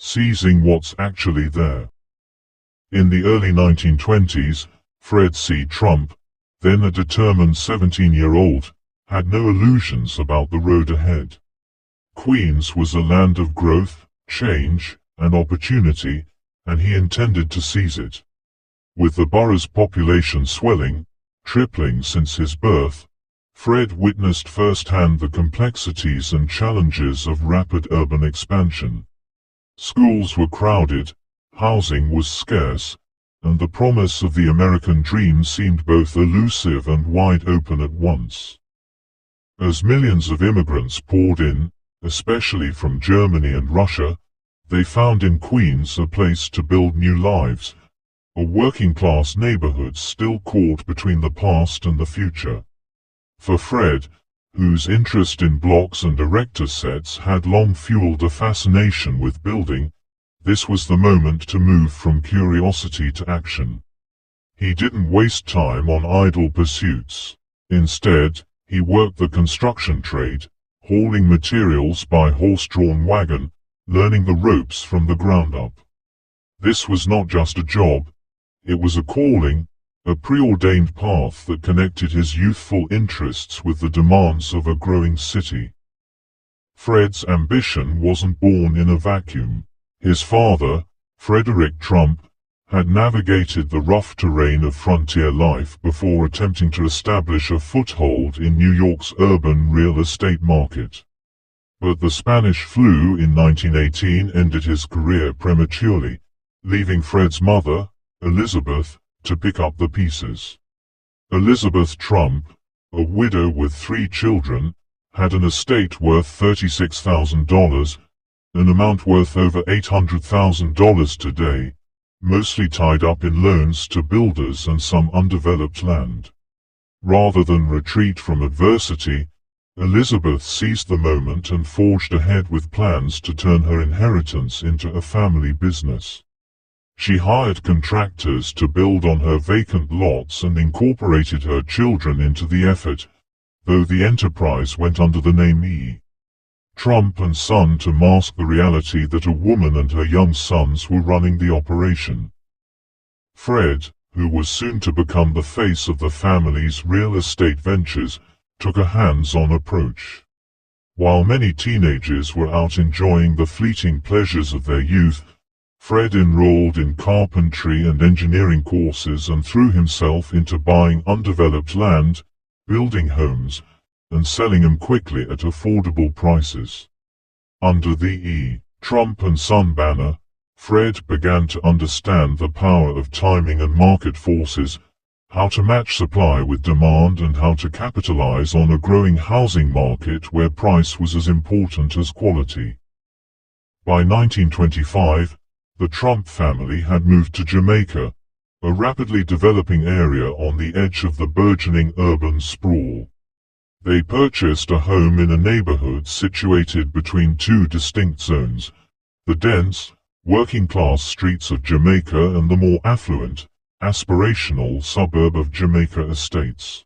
seizing what's actually there. In the early 1920s, Fred C. Trump, then a determined 17-year-old, had no illusions about the road ahead. Queens was a land of growth, change, and opportunity, and he intended to seize it. With the borough's population swelling, tripling since his birth, Fred witnessed firsthand the complexities and challenges of rapid urban expansion. Schools were crowded, housing was scarce, and the promise of the American dream seemed both elusive and wide open at once. As millions of immigrants poured in, especially from Germany and Russia, they found in Queens a place to build new lives, a working-class neighborhood still caught between the past and the future. For Fred, whose interest in blocks and erector sets had long fueled a fascination with building, this was the moment to move from curiosity to action. He didn't waste time on idle pursuits. Instead, he worked the construction trade, hauling materials by horse-drawn wagon, learning the ropes from the ground up. This was not just a job, it was a calling, a preordained path that connected his youthful interests with the demands of a growing city. Fred's ambition wasn't born in a vacuum. His father, Frederick Trump, had navigated the rough terrain of frontier life before attempting to establish a foothold in New York's urban real estate market. But the Spanish flu in 1918 ended his career prematurely, leaving Fred's mother, Elizabeth, to pick up the pieces. Elizabeth Trump, a widow with 3 children, had an estate worth $36,000, an amount worth over $800,000 today, mostly tied up in loans to builders and some undeveloped land. Rather than retreat from adversity, Elizabeth seized the moment and forged ahead with plans to turn her inheritance into a family business. She hired contractors to build on her vacant lots and incorporated her children into the effort, though the enterprise went under the name E. Trump and Son to mask the reality that a woman and her young sons were running the operation. Fred, who was soon to become the face of the family's real estate ventures, took a hands-on approach. While many teenagers were out enjoying the fleeting pleasures of their youth, Fred enrolled in carpentry and engineering courses and threw himself into buying undeveloped land, building homes, and selling them quickly at affordable prices. Under the E. Trump and Son banner, Fred began to understand the power of timing and market forces, how to match supply with demand and how to capitalize on a growing housing market where price was as important as quality. By 1925, the Trump family had moved to Jamaica, a rapidly developing area on the edge of the burgeoning urban sprawl. They purchased a home in a neighborhood situated between 2 distinct zones, the dense, working-class streets of Jamaica and the more affluent, aspirational suburb of Jamaica Estates.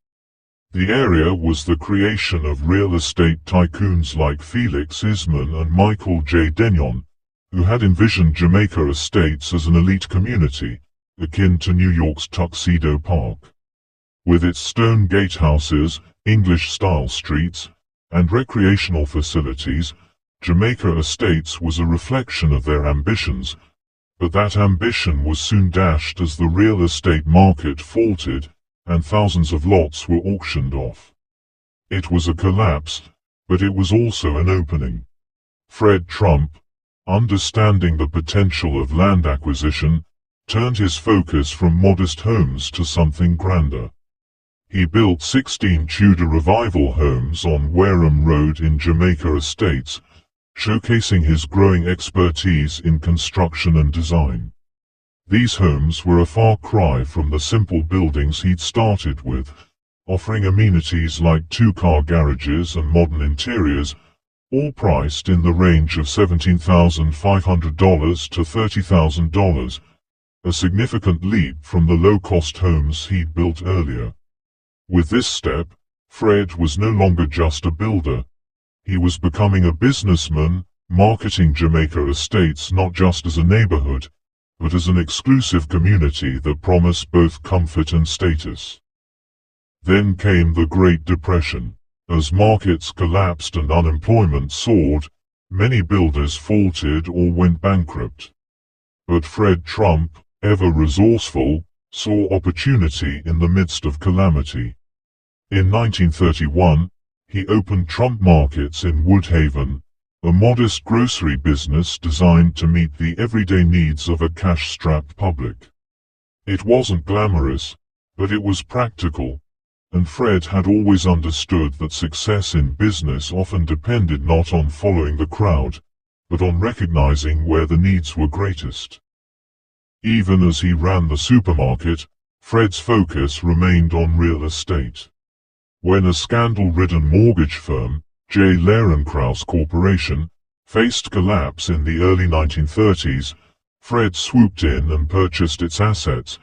The area was the creation of real estate tycoons like Felix Isman and Michael J. Denyon, who had envisioned Jamaica Estates as an elite community, akin to New York's Tuxedo Park. With its stone gatehouses, English-style streets, and recreational facilities, Jamaica Estates was a reflection of their ambitions, but that ambition was soon dashed as the real estate market faltered and thousands of lots were auctioned off. It was a collapse, but it was also an opening. Fred Trump, understanding the potential of land acquisition, turned his focus from modest homes to something grander. He built 16 Tudor Revival homes on Wareham Road in Jamaica Estates, showcasing his growing expertise in construction and design. These homes were a far cry from the simple buildings he'd started with, offering amenities like 2-car garages and modern interiors, all priced in the range of $17,500 to $30,000, a significant leap from the low-cost homes he'd built earlier. With this step, Fred was no longer just a builder. He was becoming a businessman, marketing Jamaica Estates not just as a neighborhood, but as an exclusive community that promised both comfort and status. Then came the Great Depression. As markets collapsed and unemployment soared, many builders faltered or went bankrupt. But Fred Trump, ever resourceful, saw opportunity in the midst of calamity. In 1931, he opened Trump Markets in Woodhaven, a modest grocery business designed to meet the everyday needs of a cash-strapped public. It wasn't glamorous, but it was practical, and Fred had always understood that success in business often depended not on following the crowd, but on recognizing where the needs were greatest. Even as he ran the supermarket, Fred's focus remained on real estate. When a scandal-ridden mortgage firm, J. Lahrenkrauss Corporation, faced collapse in the early 1930s, Fred swooped in and purchased its assets,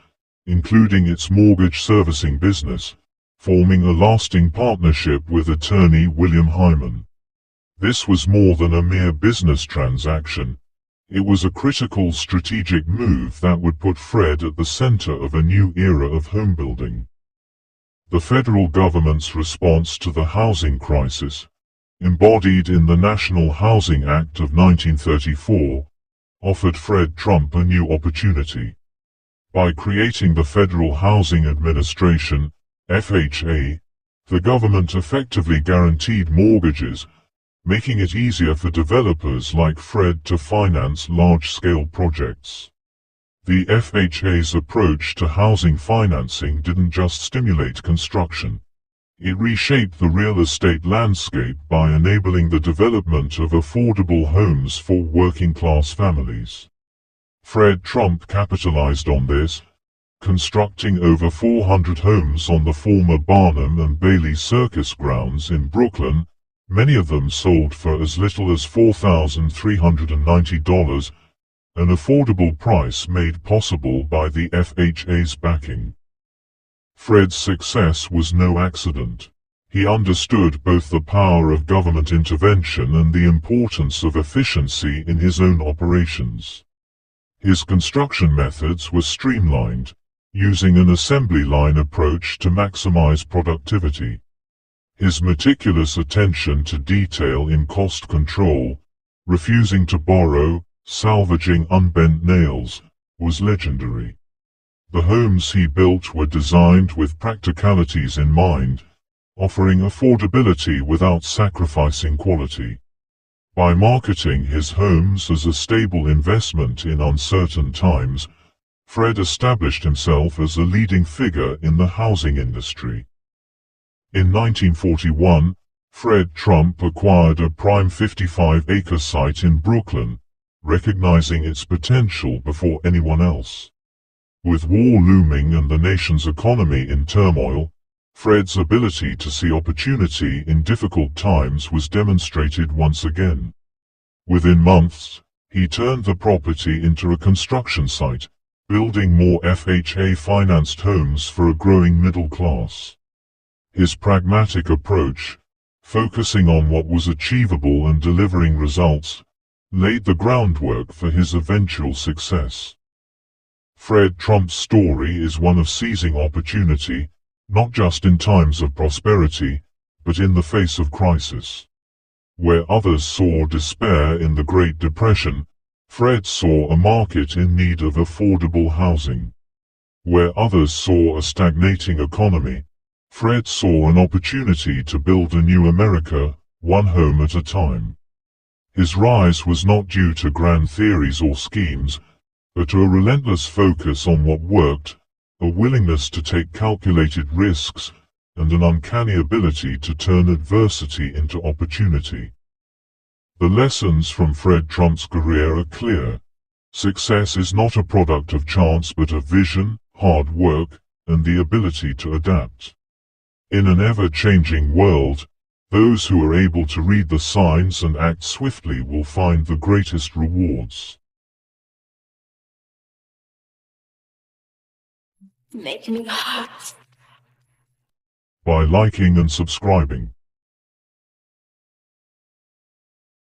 including its mortgage servicing business, forming a lasting partnership with attorney William Hyman. This was more than a mere business transaction. It was a critical strategic move that would put Fred at the center of a new era of homebuilding. The federal government's response to the housing crisis, embodied in the National Housing Act of 1934, offered Fred Trump a new opportunity. By creating the Federal Housing Administration, FHA, the government effectively guaranteed mortgages, making it easier for developers like Fred to finance large-scale projects. The FHA's approach to housing financing didn't just stimulate construction. It reshaped the real estate landscape by enabling the development of affordable homes for working-class families. Fred Trump capitalized on this, constructing over 400 homes on the former Barnum and Bailey Circus grounds in Brooklyn. Many of them sold for as little as $4,390, an affordable price made possible by the FHA's backing. Fred's success was no accident. He understood both the power of government intervention and the importance of efficiency in his own operations. His construction methods were streamlined, using an assembly line approach to maximize productivity. His meticulous attention to detail in cost control, refusing to borrow, salvaging unbent nails, was legendary. The homes he built were designed with practicalities in mind, offering affordability without sacrificing quality. By marketing his homes as a stable investment in uncertain times, Fred established himself as a leading figure in the housing industry. In 1941, Fred Trump acquired a prime 55-acre site in Brooklyn, recognizing its potential before anyone else. With war looming and the nation's economy in turmoil, Fred's ability to see opportunity in difficult times was demonstrated once again. Within months, he turned the property into a construction site, building more FHA-financed homes for a growing middle class. His pragmatic approach, focusing on what was achievable and delivering results, laid the groundwork for his eventual success. Fred Trump's story is one of seizing opportunity, not just in times of prosperity, but in the face of crisis. Where others saw despair in the Great Depression, Fred saw a market in need of affordable housing. Where others saw a stagnating economy, Fred saw an opportunity to build a new America, one home at a time. His rise was not due to grand theories or schemes, but to a relentless focus on what worked, a willingness to take calculated risks, and an uncanny ability to turn adversity into opportunity. The lessons from Fred Trump's career are clear. Success is not a product of chance but of vision, hard work, and the ability to adapt. In an ever-changing world, those who are able to read the signs and act swiftly will find the greatest rewards. Making me hot. By liking and subscribing.